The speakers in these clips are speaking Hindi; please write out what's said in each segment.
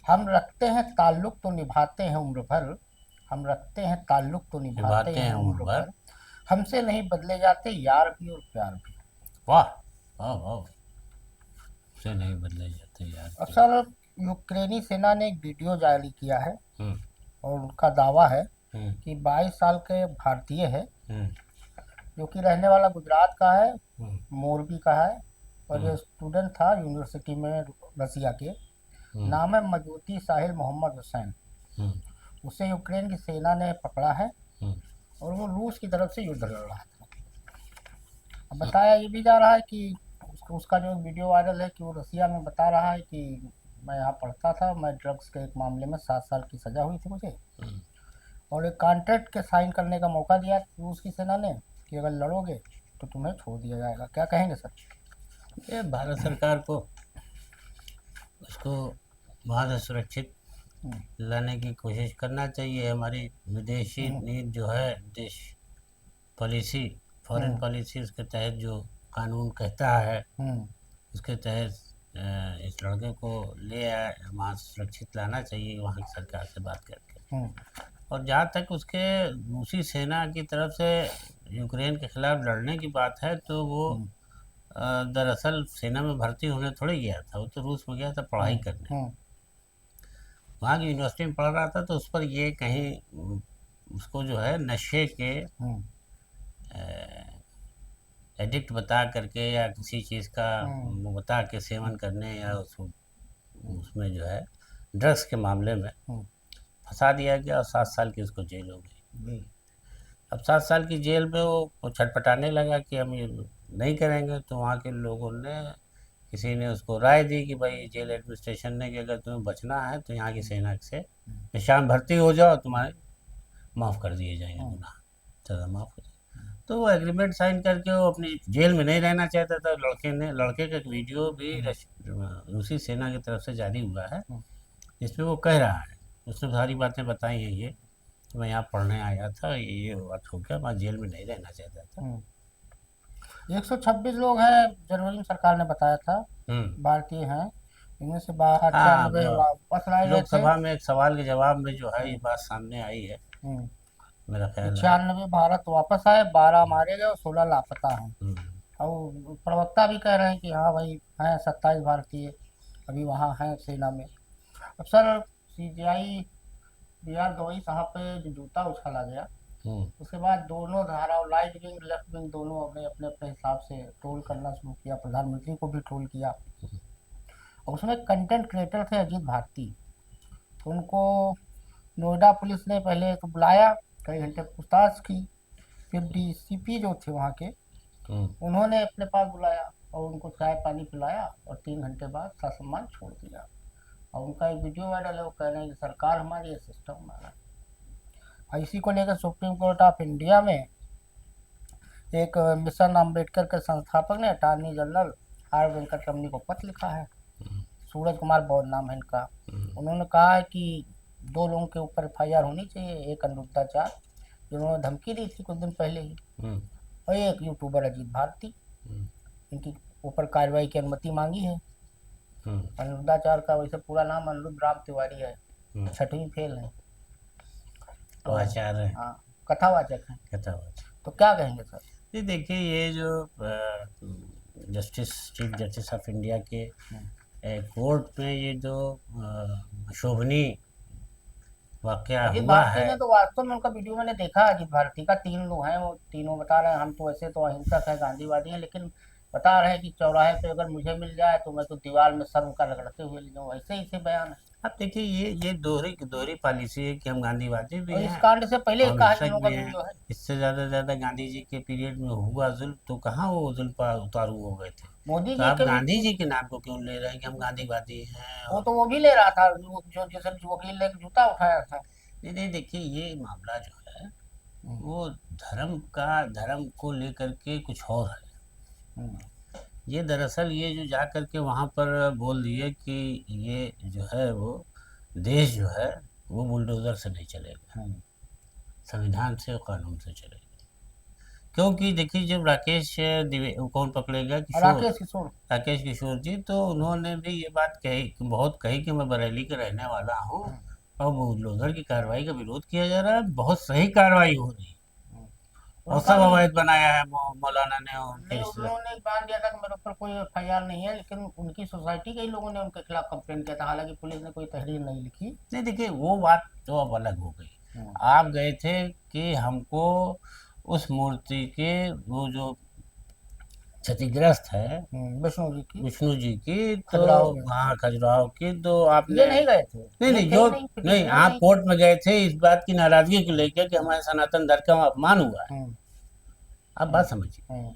हम रखते हैं ताल्लुक तो निभाते हैं उम्र भर, हम रखते हैं ताल्लुक तो निभाते निभाते हैं हैं उम्र उम्र भर। भर, हमसे नहीं बदले जाते यार भी और प्यार भी। वाह, वाह वाह। से नहीं बदले जाते यार के। अक्सर यूक्रेनी सेना ने एक वीडियो जारी किया है हम्म। और उनका दावा है हम्म। कि 22 साल के भारतीय है हम्म। जो कि रहने वाला गुजरात का है, हम्म। मोरबी का है, और हम्म। ये स्टूडेंट था यूनिवर्सिटी में रसिया के। हम्म। नाम है मजूती साहिल मोहम्मद हुसैन। हम्म। उसे यूक्रेन की सेना ने पकड़ा है हम्म। और वो रूस की तरफ से युद्ध लड़ रहा था। अब बताया ये भी जा रहा है कि उसका जो वीडियो वायरल है कि वो रसिया में बता रहा है कि मैं यहाँ पढ़ता था, मैं ड्रग्स के एक मामले में 7 साल की सज़ा हुई थी मुझे, हम्म। और एक कॉन्ट्रैक्ट के साइन करने का मौका दिया रूस की सेना ने कि अगर लड़ोगे तो तुम्हें छोड़ दिया जाएगा। क्या कहेंगे सर? ये भारत सरकार को उसको वहाँ से सुरक्षित हम्म, लाने की कोशिश करना चाहिए। हमारी विदेशी हम्म, नीति जो है, देश पॉलिसी, फॉरेन हम्म, पॉलिसी, उसके तहत जो कानून कहता है, हम्म, उसके तहत इस लड़के को ले आए, वहाँ से सुरक्षित लाना चाहिए वहाँ की सरकार से बात करके। हम्म, और जहाँ तक उसके रूसी सेना की तरफ से यूक्रेन के खिलाफ लड़ने की बात है, तो वो हम्म, दरअसल सेना में भर्ती होने थोड़ी गया था, वो तो रूस में गया था पढ़ाई हम्म, करने। हम्म, वहाँ की यूनिवर्सिटी में पढ़ रहा था, तो उस पर ये कहीं उसको जो है नशे के हम्म, एडिक्ट बता करके या किसी चीज़ का हम्म, वो बता के सेवन करने, या उसमें जो है ड्रग्स के मामले में हम्म, फंसा दिया गया और 7 साल की उसको जेल हो गई। जी, अब 7 साल की जेल में वो छटपटाने लगा कि हम ये नहीं करेंगे, तो वहाँ के लोगों ने, किसी ने उसको राय दी कि भाई जेल एडमिनिस्ट्रेशन ने, कि अगर तुम्हें बचना है तो यहाँ की सेना से निशान भर्ती हो जाओ, तुम्हारे माफ़ कर दिए जाएंगे हम्म, गुनाह, सज़ा माफ़ हो जाएगी। तो वो एग्रीमेंट साइन करके वो अपनी जेल में नहीं रहना चाहता था। लड़के का एक वीडियो भी हम्म, रूसी सेना की तरफ से जारी हुआ है, हम्म, जिसमें वो कह रहा है, उसने सारी बातें बताई हैं ये, कि मैं यहाँ पढ़ने आया था, ये बात हो गया, मैं जेल में नहीं रहना चाहता था। हम्म। 126 लोग हैं, जनवरी में सरकार ने बताया था, हम्म। भारतीय हैं। इनमें से बाहर हाँ, 96 वापस लाए गए थे। लोकसभा में एक सवाल के जवाब में जो है ये हम्म, बात सामने आई है, हम्म। मेरा ख्याल है। 96 भारत वापस आए, 12 मारे गए और 16 लापता हैं। हम्म। और प्रवक्ता भी कह रहे हैं कि हाँ भाई हैं 27 भारतीय अभी वहाँ हैं सेना में। अब sir, CJI B R Gavai साहब पे जो जूता उछाला गया, हम्म। उसके बाद दोनों धाराओं, राइट विंग लेफ्ट विंग, दोनों अपने अपने अपने हिसाब से ट्रोल करना शुरू किया, प्रधानमंत्री को भी ट्रोल किया। और उसमें कंटेंट क्रिएटर थे अजीत भारती, तो उनको नोएडा पुलिस ने पहले तो बुलाया, कई घंटे पूछताछ की, फिर डीसीपी जो थे वहाँ के, हम्म। उन्होंने अपने पास बुलाया और उनको चाय पानी पिलाया और 3 घंटे बाद ससम्मान छोड़ दिया। और उनका एक वीडियो वायरल है, वो कह रहे हैं कि सरकार हमारी है, सिस्टम हमारा। और इसी को लेकर सुप्रीम कोर्ट ऑफ इंडिया में एक मिशन अम्बेडकर के संस्थापक ने अटॉर्नी जनरल आर वेंकटरमनी को पत्र लिखा है। सूरज कुमार बौद्ध नाम है इनका। उन्होंने कहा है कि 2 लोगों के ऊपर एफआईआर होनी चाहिए, एक अनुरुद्धाचार जिन्होंने धमकी दी थी कुछ दिन पहले ही, हम्म। और एक यूट्यूबर अजीत भारती, इनकी ऊपर कार्रवाई की अनुमति मांगी है। हम्म। अनुरुद्धाचार का वैसे पूरा नाम अनिरुद्ध राम तिवारी है, हम्म। 6वीं फेल है, तो तो आचार्य है, हाँ, कथावाचक है। कहता हुआ। तो क्या कहेंगे सर? ये देखिए, ये जो justice, chief justice of India के हम्म, कोर्ट में ये जो शोभनी वाकया अजीत हुआ भारती है। ने तो वास्तव में, उनका वीडियो मैंने देखा, अजीत भारती का, 3 लोग हैं, वो तीनों बता रहे हैं हम तो वैसे तो अहिंसक है, गांधीवादी हैं, लेकिन बता रहे हैं कि चौराहे पे अगर मुझे मिल जाए तो मैं तो दीवार में सर उनका रगड़ते हुए ले जाऊँ, ऐसे ही से बयान है। अब देखिए, ये दोहरी दोहरी पॉलिसी है कि हम गांधीवादी भी और इस हैं कांड से पहले और का हिंसक इन लोगों भी का हैं। वीडियो है। इससे ज़्यादा ज़्यादा गांधी जी के पीरियड में हुआ जुल्म, तो कहाँ वो जुल्म पर उतारू हो गए थे। मोदी तो जी आप के भी, गांधी जी के नाम को क्यों ले रहे हैं कि हम गांधीवादी हैं? वो और तो वो भी ले रहा था, जो जिस वकील ने जूता उठाया था। नहीं नहीं, देखिए, ये मामला जो है हम्म, वो धर्म को लेकर के कुछ और है। हम्म, ये दरअसल ये जो जा कर के वहाँ पर बोल दिए कि ये जो है वो देश जो है वो बुलडोज़र से नहीं चलेगा, हम्म, संविधान से और कानून से चलेगा। क्योंकि देखिए जब राकेश कौन पकड़ेगा, किशोर, राकेश किशोर। राकेश किशोर जी, तो उन्होंने भी ये बात बहुत कही कि मैं बरेली का रहने वाला हूँ हम्म, और बुलडोजर की कार्रवाई का विरोध किया जा रहा है, बहुत सही कार्रवाई हो रही है हम्म। और उनका सब भी अवैध बनाया है मौलाना ने और उनके नहीं, रिश्तेदार। उन्होंने एक बयान दिया था कि मेरे ऊपर कोई एफआईआर नहीं है, लेकिन उनकी सोसाइटी के ही लोगों ने उनके खिलाफ कंप्लेन किया था, हालांकि पुलिस ने कोई तहरीर नहीं लिखी। नहीं देखिए वो बात तो अब अलग हो गई। हम्म, आप गए थे कि हमको उस मूर्ति के वो जो क्षतिग्रस्त है विष्णु जी की विष्णु जी की, तो खजुराहो में। वहाँ खजुराहो की, तो ये आपने नहीं गए थे, नहीं ये नहीं थे जो ही नहीं, नहीं, पिटिशनर आप नहीं थे। कोर्ट में गए थे इस बात की नाराजगी को लेकर कि हमारे सनातन धर्म का अपमान हुआ है। हम्म, आप हम्म, बात समझिए, हम्म,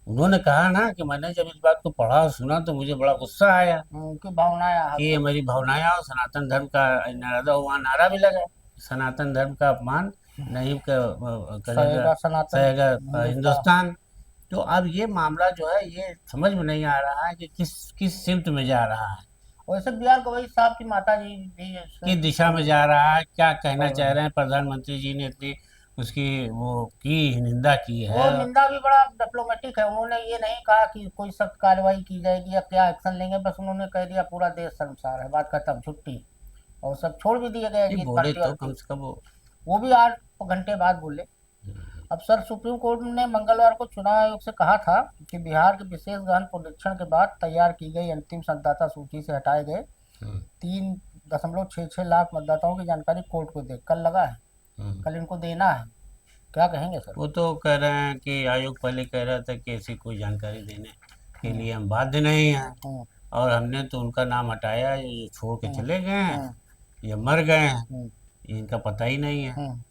उन्होंने कहा ना कि मैंने जब इस बात को पढ़ा और सुना तो मुझे बड़ा गुस्सा आया उनकी भावनाएं कि आहत ये हो मेरी भावनाएं और सनातन धर्म का नारा, वहाँ नारा भी लगा, सनातन धर्म का अपमान नहीं करेगा, सहेगा सनातन सहेगा हिंदुस्तान। हिंदुस्तान। तो अब ये मामला जो है ये समझ में नहीं आ रहा है कि किस किस सिमत में जा रहा है, वैसे बी आर गवई साहब की माता जी भी किस इससे दिशा में जा रहा है, क्या कहना कर रहे चाह हैं। रहे हैं। प्रधानमंत्री जी ने इतनी उसकी वो की निंदा की वो है। निंदा भी बड़ा डिप्लोमेटिक है, उन्होंने ये नहीं कहा कि कोई सख्त कार्रवाई की जाएगी या क्या एक्शन लेंगे, बस उन्होंने कह दिया पूरा देश शर्मसार है, बात खत्म, छुट्टी। और सब छोड़ भी दिए गए, ये जीत बोले पार्टी तो और कम से कम वो वो भी 8 घंटे बाद बोले। अब सर, सुप्रीम कोर्ट ने मंगलवार को चुनाव आयोग से कहा था कि बिहार के विशेष गहन पुनरीक्षण के बाद तैयार की गई अंतिम मतदाता सूची से हटाए गए हम्म, 3.66 लाख मतदाताओं की जानकारी कोर्ट को दे, कल लगा है, हम्म। कल इनको देना है। क्या कहेंगे सर? वो तो कह रहे हैं कि आयोग पहले कह रहा था कि ऐसी कोई जानकारी देने के लिए हम बाध्य नहीं हैं हम्म, और हमने तो उनका नाम हटाया, ये छोड़ के हम्म, चले गए हैं, हम्म, ये मर गए हैं, हम्म, इनका पता ही नहीं है। हम्म,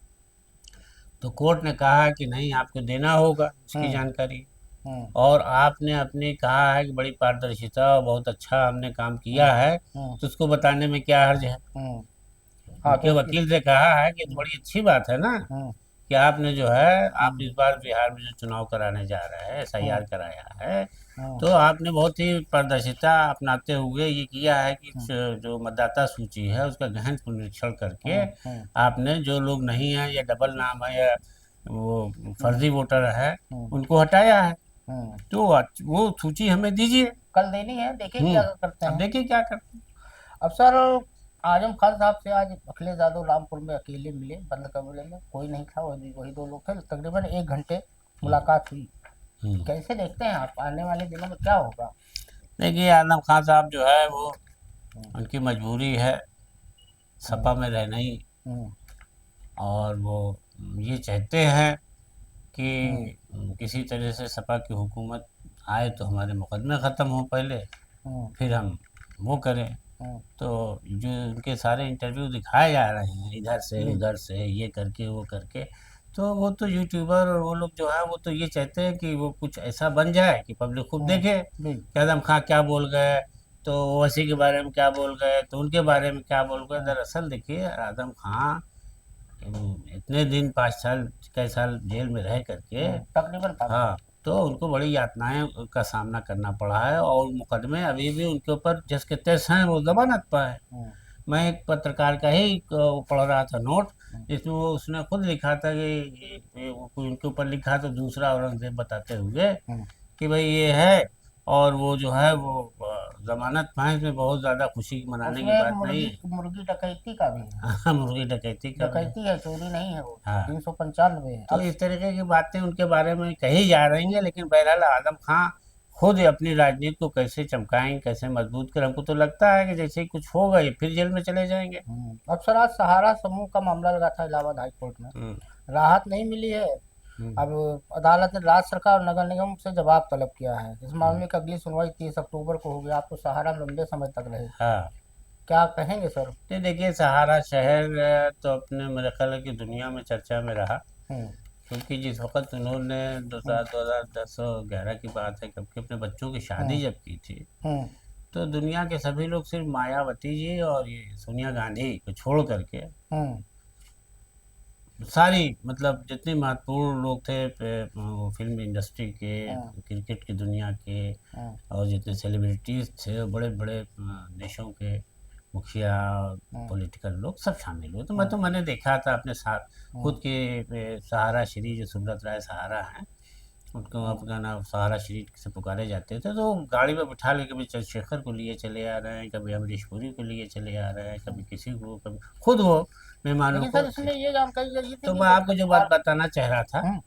तो कोर्ट ने कहा कि नहीं, आपको देना होगा इसकी हम्म, जानकारी, हम्म, और आपने अपनी कहा है कि बड़ी पारदर्शिता और बहुत अच्छा हमने काम किया है, हम्म, तो उसको बताने में क्या हर्ज है। हम्म। हाँ, उनके तो उसकी वकील से कहा है कि ये तो बड़ी अच्छी बात है ना हम्म, कि आपने जो है, आप हम्म, इस बार बिहार में जो चुनाव कराने जा रहे हैं, हम्म, एसआईआर कराया है, हम्म, तो आपने बहुत ही पारदर्शिता अपनाते हुए ये किया है कि हम्म, जो मतदाता सूची है उसका गहन पुनरीक्षण करके हम्म, हम्म, आपने जो लोग नहीं हैं या डबल नाम है या वो हम्म, फर्जी वोटर है हम्म, उनको हटाया है, हम्म। तो वो सूची हमें दीजिए। कल देनी है, देखिए क्या करते अब हैं। देखिए क्या करते हैं। अब सर, आजम खान साहब से आज अखिलेश यादव रामपुर में अकेले मिले, बंद कमरे में, कोई नहीं था, वही वही 2 लोग थे, तकरीबन 1 घंटे मुलाकात हुई। हम्म। कैसे देखते हैं आप, आने वाले दिनों में क्या होगा? देखिए आजम खान साहब जो है वो, हम्म, उनकी मजबूरी है हम्म, सपा में रहना ही, हम्म, और वो ये चाहते हैं हम्म, कि किसी तरह से सपा की हुकूमत आए तो हमारे मुकदमे ख़त्म हो पहले, हम्म, फिर हम वो करें। हम्म, तो जो उनके सारे इंटरव्यू दिखाए जा रहे हैं इधर से जी, उधर से ये करके वो करके, तो वो तो यूट्यूबर और वो लोग जो है वो तो ये चाहते हैं कि वो कुछ ऐसा बन जाए कि पब्लिक खूब हम्म, देखे जी, कि आजम खां क्या बोल गए, तो ओवैसी के बारे में क्या बोल गए, तो उनके बारे में क्या बोल गए। हम्म, दरअसल देखिए आजम खां इतने दिन 5 साल 6 साल जेल में रह करके, तकरीबन 5 साल। हाँ, तो उनको बड़ी यातनाएं का सामना करना पड़ा है और मुकदमे अभी भी उनके ऊपर जस के तस हैं, वो जमानत पर है। हम्म, मैं एक पत्रकार का ही पढ़ रहा था नोट, हम्म, जिसमें वो उसने खुद लिखा था कि वो कोई उनके ऊपर लिखा तो दूसरा औरंगजेब बताते हुए हम्म। कि भाई ये है, और वो जो है वो जमानत पाए, इसमें बहुत ज़्यादा खुशी मनाने की उसमें एक बात नहीं मुर्गी है। मुर्गी डकैती का भी है। हाँ, मुर्गी डकैती का भी है। डकैती है, चोरी नहीं है, वो हाँ, 395 है तो अब। इस तरीके की बातें उनके बारे में कही जा रही हैं, लेकिन बहरहाल आजम खां खुद अपनी राजनीति को कैसे चमकाएं, कैसे मजबूत करें, हमको तो लगता है कि जैसे ही कुछ होगा ये फिर जेल में चले जाएंगे। अब सर, आज सहारा समूह का मामला लगा था इलाहाबाद हाई कोर्ट में, हम्म, राहत नहीं मिली है। हम्म, अब अदालत ने राज्य सरकार और नगर निगम से जवाब तलब किया है। इस मामले की अगली सुनवाई 30 अक्टूबर को होगी। आप तो सहारा में लंबे समय तक रहे, हाँ। क्या कहेंगे सर? तो देखिए सहारा शहर तो अपने मेरे ख्याल है कि दुनिया में चर्चा में रहा, हम्म, क्योंकि जिस वक्त उन्होंने हम्म, 2010-11 की बात है, कब की अपने बच्चों की शादी हम्म, जब की थी, हम्म, तो दुनिया के सभी लोग सिर्फ मायावती जी और ये सोनिया गांधी को छोड़ करके हम्म, सारी, मतलब जितने महत्वपूर्ण लोग थे वो फिल्म इंडस्ट्री के, हम्म, क्रिकेट की दुनिया के, हम्म, और जितने सेलिब्रिटीज़ थे बड़े बड़े देशों के, मुखिया, पॉलिटिकल लोग सब शामिल हुए। तो मैंने देखा था अपने साथ खुद के सहारा श्री जो सुब्रत राय सहारा हैं, उनको अपना नाम सहारा श्री से पुकारे जाते थे, तो गाड़ी में बिठा ले कभी चंद्रशेखर को लिए चले आ रहे हैं, कभी अमरीश पुरी को लिए चले आ रहे हैं, कभी किसी को, कभी खुद वो मेहमानों लेकिन को। सर इसमें ये जानकारी चाहिए थी तो कि मैं आपको जो बात बताना चाह रहा था हम्म,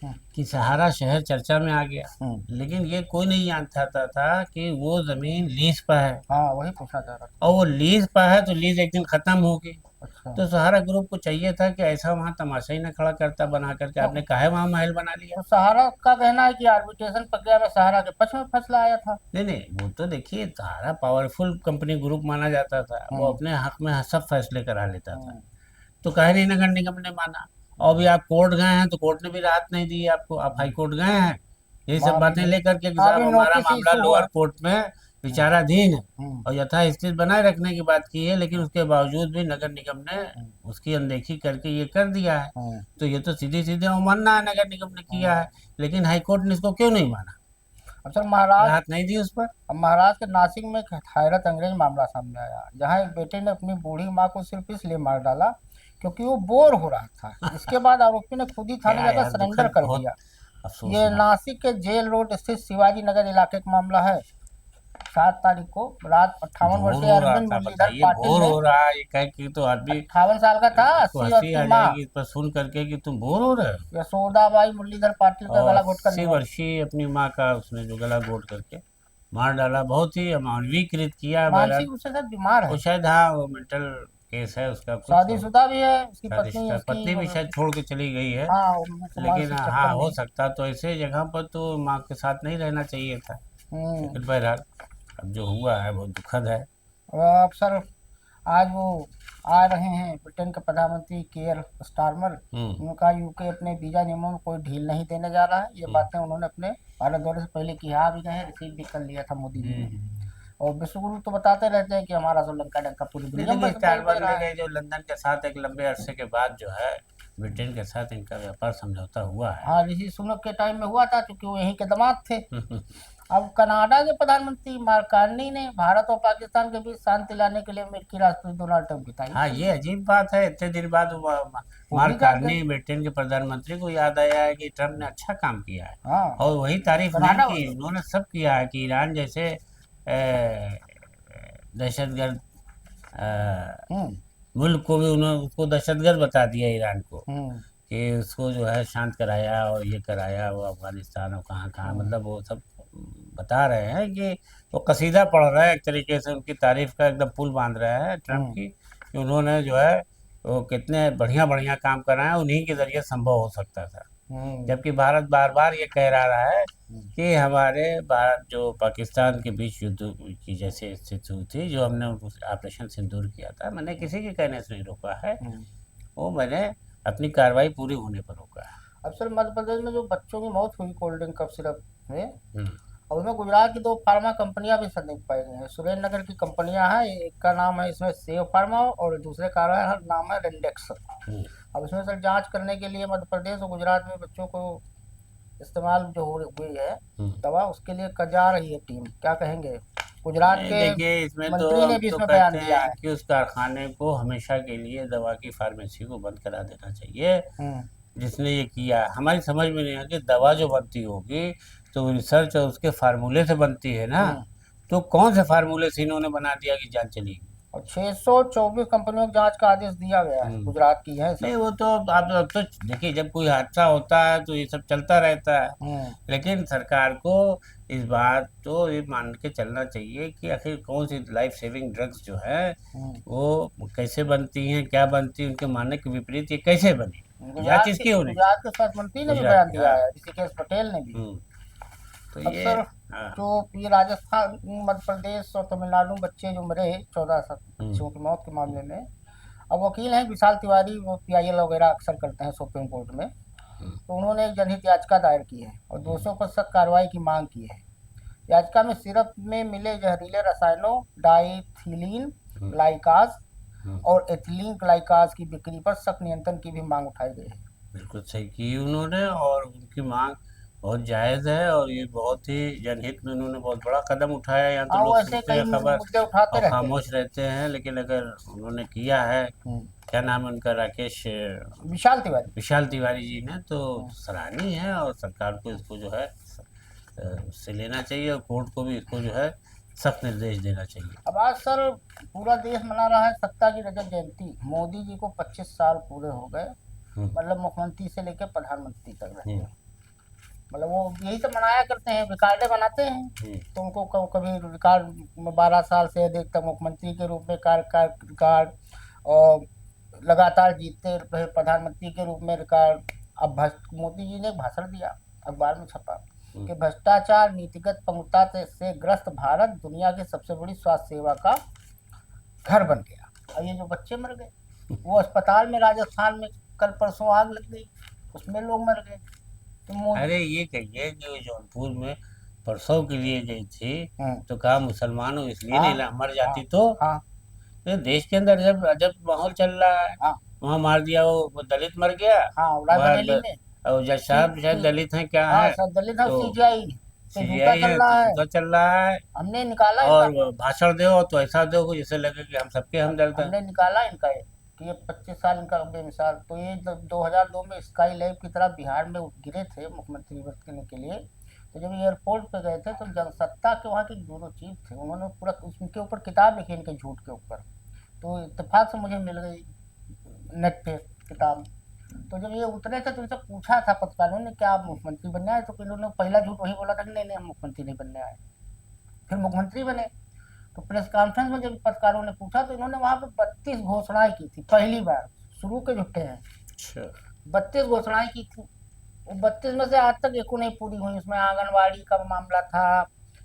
हम्म, कि सहारा शहर चर्चा में आ गया, हम्म, लेकिन ये कोई नहीं जानता था कि वो जमीन लीज पर है, हाँ वही पूछना चाह रहा था। और वो लीज पर है तो लीज एक दिन खत्म होगी। अच्छा। तो सहारा ग्रुप को चाहिए था कि ऐसा वहां तमाशा ही न खड़ा करता बना करके, तो, आपने काहे वहां महल बना लिया। तो सहारा का कहना है कि आर्बिट्रेशन प्रक्रिया में सहारा के पक्ष में फैसला आया था। नहीं नहीं, वो तो देखिए सहारा पावरफुल कंपनी ग्रुप माना जाता था, वो हम्म, अपने हक में सब फैसले करा लेता था। हम्म, तो काहे नहीं नगर निगम ने माना। और भी आप कोर्ट गए हैं तो कोर्ट ने भी राहत नहीं दी आपको, आप हाई कोर्ट गए हैं यही सब वहाँ भी बातें लेकर के कि वहाँ साहब भी हमारा नोटिस मामला इशू हुआ। लोअर कोर्ट में विचाराधीन है, हम्म, और यथास्थिति बनाए रखने की बात की है, लेकिन उसके बावजूद भी नगर निगम ने उसकी अनदेखी करके ये कर दिया है। हम्म, तो ये तो सीधे सीधे अवमानना है, नगर निगम ने किया है, लेकिन हाई कोर्ट ने इसको क्यों नहीं माना, अब सर महाराज राहत नहीं दी उस पर। अब महाराज के नासिक में एक हैरत अंग्रेज मामला सामने आया, जहाँ एक बेटे ने अपनी बूढ़ी माँ को सिर्फ इसलिए मार डाला क्योंकि वो बोर हो रहा था। इसके बाद आरोपी ने खुद ही थाने क्या जाकर यार, सरेंडर दुखद, कर बहुत दिया। ये अफसोसनाक। नासिक के जेल रोड स्थित शिवाजी नगर इलाके का मामला है। 7 तारीख को रात 58 बोर वर्षीय हो रहा अरविंद था, मुरलीधर बताइए पाटिल बोर ने, हो रहा है, ये कह के तो आदमी 58 साल का था, को अस्सी हंसी आ उसकी माँ जाएगी इस पर सुन करके कि तुम बोर हो रहे हो। यशोदाबाई मुरलीधर पाटिल का और गला घोटकर 80 वर्षीय अपनी माँ का उसने जो गला घोट करके मार डाला, बहुत ही अमानवीकृत किया। बहरहाल मानसिक रूप से सर बीमार वो है, शायद, हाँ वो मेंटल केस है उसका कुछ, और शादीशुदा भी है, उसकी पत्नी शादीशुदा उसकी पत्नी भी शायद छोड़ के चली गई है। हाँ उनको लेकिन मानसिक हाँ, चक्कर में हो है। सकता तो ऐसे जगह पर तो माँ के साथ नहीं रहना चाहिए था, हम्म। लेकिन बहरहाल अब जो हुआ है बहुत दुखद है। अब सर आज वो आ रहे हैं ब्रिटेन के प्रधानमंत्री केयर स्टारमर। हम्म उन्होंने कहा यूके अपने वीजा नियमों में कोई ढील नहीं देने जा रहा है। ये हम्म बातें उन्होंने अपने भारत दौरे से पहले किया भी गए, रिसीव भी कर लिया था मोदी जी ने। हम्म। और विश्वगुरु तो बताते रहते हैं कि हमारा श्रीलंका डंका पूरी नहीं दुनिया में देखिए, दिखाई दे स्टारबक रहा है। ने जो लंदन के साथ एक लंबे अरसे के बाद जो है ब्रिटेन के साथ इनका व्यापार समझौता हुआ है। हाँ ऋषि सुनक के टाइम में हुआ था क्योंकि वो यहीं के दामाद थे। अब कनाडा के प्रधानमंत्री मार्क कार्नी ने भारत और पाकिस्तान के बीच शांति लाने के लिए अमेरिकी राष्ट्रपति डोनाल्ड ट्रंप की हाँ, तारीफ ये अजीब बात है, इतने दिन बाद वो भी मार्क जानते कार्नी हैं। ब्रिटेन के प्रधानमंत्री को याद आया है कि ट्रम्प ने अच्छा काम किया है, हाँ और वही तारीफ नहीं कनाडा की, उन्होंने सब किया है कि ईरान जैसे दहशतगर्द हम्म मुल्क को भी उन्होंने उसको दहशतगर्द बता दिया ईरान को, हम्म कि उसको जो है शांत कराया और ये कराया, वो अफगानिस्तान और कहाँ कहाँ, मतलब वो सब बता रहे हैं कि वो कसीदा पढ़ रहा है, एक तरीके से उनकी तारीफ का एकदम पुल बांध रहा है ट्रम्प हम्म की, कि उन्होंने जो है वो कितने बढ़िया बढ़िया काम कराए, उन्हीं के जरिए संभव हो सकता था। हम्म जबकि भारत बार बार ये कह रहा है कि हमारे भारत जो पाकिस्तान के बीच युद्ध की जैसे स्थिति हुई थी, जो हमने ऑपरेशन सिंदूर किया था, मैंने किसी के कहने से नहीं रोका है, हम्म। वो मैंने अपनी कार्रवाई पूरी होने पर रोका है। अब सर मध्य प्रदेश में जो बच्चों की मौत हुई कोल्ड ड्रिंक कफ सिरप में, हम्म, और उसमें गुजरात की 2 फार्मा कंपनियां भी संदिग्ध पाई गई हैं। सुरेंद्र नगर की कंपनियां हैं, एक का नाम है इसमें सेव फार्मा और दूसरे का नाम है रेंडेक्स। हम्म। अब इसमें सर जांच करने के लिए मध्य प्रदेश और गुजरात में बच्चों को इस्तेमाल जो हो हुई है दवा, उसके लिए जा रही है टीम, क्या कहेंगे? गुजरात नहीं के देखिए, इसमें तो मंत्री ने हम भी तो इसमें बयान कहते दिया हैं है। कि उस कारखाने को हमेशा के लिए दवा की फार्मेसी को बंद करा देना चाहिए, हम्म जिसने ये किया। हमारी समझ में नहीं है कि दवा जो बनती होगी तो रिसर्च और उसके फार्मूले से बनती है ना, हम्म। तो कौन से फार्मूले से इन्होंने बना दिया कि जान चली। और 624 कंपनियों की जांच का आदेश दिया गया है, हम्म। गुजरात की है नहीं सब। वो तो आप अब तो देखिए, जब कोई हादसा होता है तो ये सब चलता रहता है, हम्म लेकिन सरकार को इस बात तो ये मान के चलना चाहिए कि आखिर कौन सी लाइफ सेविंग ड्रग्स जो है हम्म। वो कैसे बनती हैं, क्या बनती हैं, उनके मानने के विपरीत ये कैसे बनी, जांच इसकी होनी गुजरात के स्वास्थ्य मंत्री ने भी गुजरात बयान की, दिया हाँ। है, ऋषिकेश पटेल ने भी। तो अब ये, सर हाँ। जो ये राजस्थान मध्य प्रदेश और तमिलनाडु में बच्चे जो मरे 14 बच्चों की मौत के मामले में, अब वकील हैं विशाल तिवारी, वो PIL वगैरह अक्सर करते हैं सुप्रीम कोर्ट में, तो उन्होंने एक जनहित याचिका दायर की है और दोषियों पर सख्त कार्रवाई की मांग की है। याचिका में सिरप में मिले जहरीले रसायनों डाइथिलीन ग्लाइकाज और एथिलीन ग्लाइकाज की बिक्री पर सख्त नियंत्रण की भी मांग उठाई गई है। बिल्कुल सही की उन्होंने, और उनकी मांग बहुत जायज़ है और ये बहुत ही जनहित में उन्होंने बहुत बड़ा कदम उठाया। यहाँ तो हाँ, लोग वो ऐसे सुनते कई हैं खबर मुद्दे उठाते और रहते हैं। खामोश रहते हैं, लेकिन अगर उन्होंने किया है, हम्म, क्या नाम है उनका, राकेश विशाल तिवारी। विशाल तिवारी जी ने, तो हम्म। सराहनीय है और सरकार को इसको जो है से लेना चाहिए और कोर्ट को भी इसको जो है सख्त निर्देश देना चाहिए। अब आज सर पूरा देश मना रहा है सत्ता की रजत जयंती। मोदी जी को 25 साल पूरे हो गए, हम्म, मतलब मुख्यमंत्री से लेकर प्रधानमंत्री तक रहे। हम्म, मतलब वो यही तो मनाया करते हैं, रिकॉर्डे बनाते हैं। हम्म, तो उनको कभी रिकॉर्ड में 12 साल से अधिक तक मुख्यमंत्री के रूप में कार्य रिकॉर्ड, और लगातार जीतते रहे प्रधानमंत्री के रूप में रिकॉर्ड। अब मोदी जी ने एक भाषण दिया, अखबार में छपा हम्म। कि भ्रष्टाचार नीतिगत पंगुता से ग्रस्त भारत दुनिया की सबसे बड़ी स्वास्थ्य सेवा का घर बन गया। और ये जो बच्चे मर गए, वो अस्पताल में राजस्थान में कल परसों आग लग गई, उसमें लोग मर गए। तो मोदी। अरे ये कहिए कि वो जौनपुर में प्रसव के लिए गई थी, हम्म, तो कहा मुसलमान हो इसलिए हाँ, नहीं मर हाँ, जाती तो। हाँ, ये देश के अंदर जब अजब माहौल चल रहा है, हाँ, वहाँ मार दिया वो दलित मर गया। हाँ, वहाँ रायबरेली में और जज साहब शायद दलित हैं क्या हाँ है, सर, दलित है, तो सीजीआई पे जूता सीजीआई चल है तो रहा है। जूता चल रहा है। हमने निकाला इनका, और भाषण दो तो ऐसा दो कि जिससे लगे कि हम सबके हमदर्द हैं। हमने निकाला इनका ये, कि ये 25 साल इनका बेमिसाल। तो ये 2002 में स्काई लैब की तरह बिहार में गिरे थे मुख्यमंत्री बनने के लिए। तो जब एयरपोर्ट पे गए थे तो जनसत्ता के वहाँ के ब्यूरो चीफ थे, उन्होंने पूरा उनके ऊपर किताब लिखी, इनके झूठ के ऊपर। तो इत्तेफाक से मुझे मिल गई नेट पे किताब। तो जब ये उतरे थे तो उनसे पूछा था पत्रकारों ने क्या आप मुख्यमंत्री बनने आए, तो इन्होंने पहला झूठ वही बोला था कि नहीं नहीं, हम मुख्यमंत्री नहीं बनने आए। फिर मुख्यमंत्री बने। तो प्रेस कॉन्फ्रेंस में जब पत्रकारों ने पूछा तो इन्होंने वहां पे 32 घोषणाएं की थी, पहली बार, शुरू के झूठे हैं। अच्छा। 32 घोषणाएं की थी, वो 32 में से आज तक एको नहीं पूरी हुई। उसमें आंगनबाड़ी का मामला था,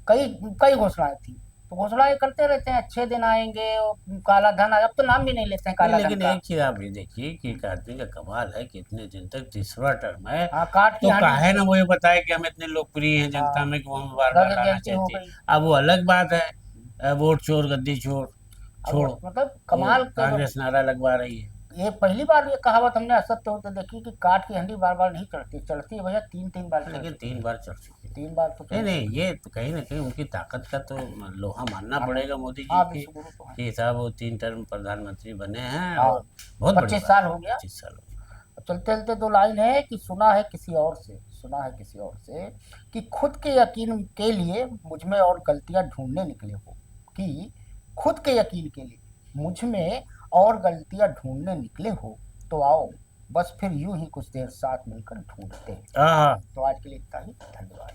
कई कई घोषणाएं थी। तो घोषणाएं करते रहते हैं, अच्छे दिन आएंगे और काला धन आएगा। अब तो नाम भी नहीं लेते हैं नहीं, काला धन लेकिन का। एक चीज आप ये देखिए कि एक आदमी का कमाल है कि इतने दिन तक तीसरा टर्म है, हाँ, काट की तो हानि। काहे ना वो ये बताए कि हम इतने लोकप्रिय हैं जनता हाँ, में कि वो हमें बार बार रजत लाना जयंती हो चाहती है। गई। अब वो अलग बात है, वोट चोर गद्दी चोर अब छोड़ो, मतलब वो कमाल कर। कांग्रेस नारा लगवा रही है। ये पहली बार ये कहावत हमने असत्य होते देखी कि काट की हंडी बार बार नहीं चढ़ती, चढ़ती है भैया 3-3 बार चढ़ लेकिन चुकी 3 बार चढ़ चुकी है, है। 3 बार तो नहीं चढ़ नहीं, चुकी ये तो कहीं ना कहीं उनकी ताकत का तो लोहा मानना है। पड़ेगा मोदी जी हाँ, की, विश्वगुरु तो है। कि साहब वो 3 टर्म प्रधानमंत्री बने हैं हाँ, और बहुत बड़ी 25 बात साल है, हो गया। 25 साल हो गए। चलते चलते दो लाइन है कि सुना है किसी और से, सुना है किसी और से कि खुद के यकीन के लिए मुझ में और गलतियां ढूंढने निकले हो, कि खुद के यकीन के लिए मुझ में और गलतियां ढूंढने निकले हो, तो आओ बस फिर यूं ही कुछ देर साथ मिलकर ढूंढते हैं। हाँ। तो आज के लिए इतना ही, धन्यवाद।